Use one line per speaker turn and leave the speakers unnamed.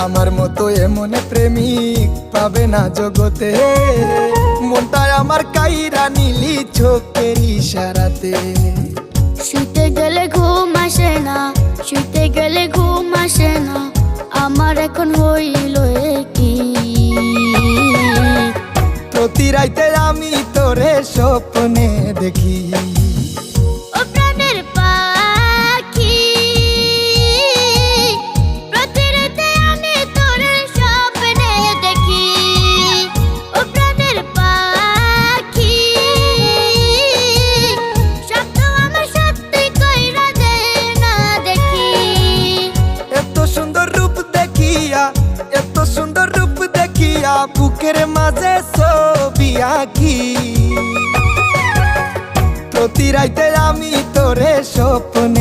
আমার মতো এমন প্রেমিক পাবে না জগতে, মনটা আমার কাইরা নিলি চোখের ইশারাতে।
শুতে গেলে ঘুম আসে না, শুতে গেলে ঘুম আসে না, আমার এখন হইল কি।
প্রতি রাইতে আমি তোরে স্বপ্নে দেখি।
ও প্রাণের পাখি, প্রতি রাতে আমি তোরে স্বপ্নে দেখি। ও প্রাণের পাখি, স্বপ্ন আমার সত্যি কইরা দে না দেখি।
এত সুন্দর রূপ দেখিয়া, এত সুন্দর রূপ দেখিয়া বুকের মাঝে ছবি আঁকি। প্রতি রাইতে আমি তোরে স্বপ্নে